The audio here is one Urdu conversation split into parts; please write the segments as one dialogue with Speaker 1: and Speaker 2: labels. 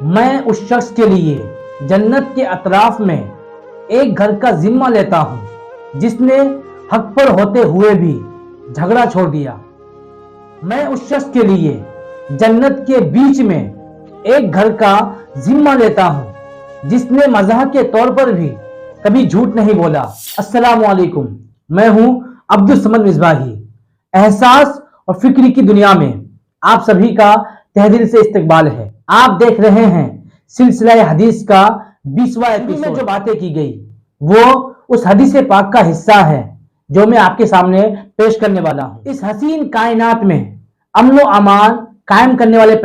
Speaker 1: میں اس شخص کے لیے جنت کے اطراف میں ایک گھر کا ذمہ لیتا ہوں جس نے حق پر ہوتے ہوئے بھی جھگڑا چھوڑ دیا۔ میں اس شخص کے لیے جنت کے بیچ میں ایک گھر کا ذمہ لیتا ہوں جس نے مزاح کے طور پر بھی کبھی جھوٹ نہیں بولا۔ السلام علیکم، میں ہوں عبدالصمد مصباحی۔ احساس اور فکر کی دنیا میں آپ سبھی کا تہہ دل سے استقبال ہے۔ آپ دیکھ رہے ہیں سلسلہ حدیث کا 20واں ایپیسوڈ میں جو باتیں کی گئی وہ اس حدیث پاک کا حصہ ہے جو میں آپ کے سامنے پیش کرنے والا ہوں۔ اس حسین کائنات میں امن و امان قائم کرنے والے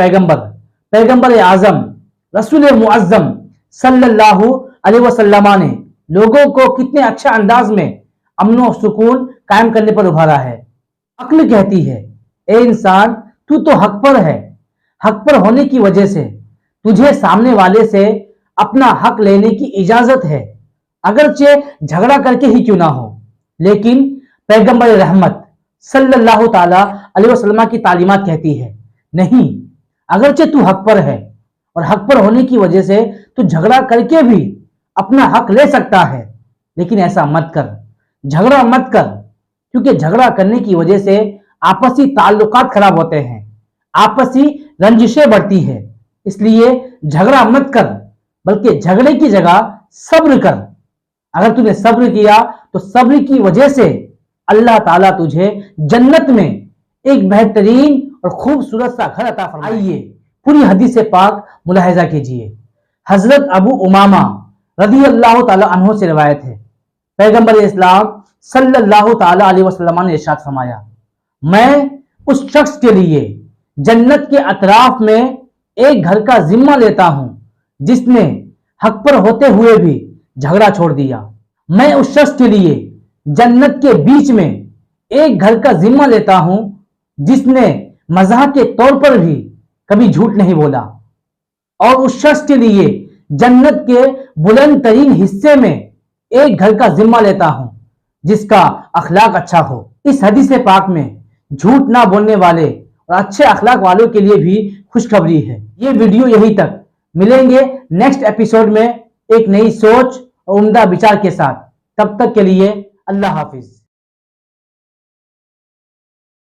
Speaker 1: پیغمبر اعظم رسول معظم صلی اللہ علیہ وسلم نے لوگوں کو کتنے اچھے انداز میں امن و سکون قائم کرنے پر ابھارا ہے۔ عقل کہتی ہے اے انسان، تو حق پر ہے، حق پر ہونے کی وجہ سے تجھے سامنے والے سے اپنا حق لینے کی اجازت ہے، اگرچہ جھگڑا کر کے ہی کیوں نہ ہو۔ لیکن پیغمبر رحمت صلی اللہ تعالی علیہ وسلم کی تعلیمات کہتی ہے نہیں، اگرچہ تو حق پر ہے اور حق پر ہونے کی وجہ سے تو جھگڑا کر کے بھی اپنا حق لے سکتا ہے، لیکن ایسا مت کر، جھگڑا مت کر، کیونکہ جھگڑا کرنے کی وجہ سے آپسی تعلقات خراب ہوتے ہیں، آپسی رنجشیں بڑھتی ہے۔ اس لیے جھگڑا مت کر، بلکہ جھگڑے کی جگہ صبر کر۔ اگر تم نے صبر کیا تو صبر کی وجہ سے اللہ تعالیٰ تجھے جنت میں ایک بہترین اور خوبصورت سا گھر عطا فرمائے۔ پوری حدیث پاک ملاحظہ کیجئے۔ حضرت ابو امامہ رضی اللہ تعالی عنہ سے روایت ہے، پیغمبر اسلام صلی اللہ تعالی علیہ وسلم نے ارشاد فرمایا، میں اس شخص کے لیے جنت کے اطراف میں ایک گھر کا ذمہ لیتا ہوں جس نے حق پر ہوتے ہوئے بھی جھگڑا چھوڑ دیا۔ میں اس شخص کے لیے جنت کے بیچ میں ایک گھر کا ذمہ لیتا ہوں جس نے مزاح کے طور پر بھی کبھی جھوٹ نہیں بولا، اور اس شخص کے لیے جنت کے بلند ترین حصے میں ایک گھر کا ذمہ لیتا ہوں جس کا اخلاق اچھا ہو۔ اس حدیث پاک میں جھوٹ نہ بولنے والے اور اچھے اخلاق والوں کے لیے بھی خوشخبری ہے۔ یہ ویڈیو یہی تک، ملیں گے نیکسٹ ایپیسوڈ میں ایک نئی سوچ اور عمدہ بچار کے ساتھ۔ تب تک کے لیے اللہ حافظ۔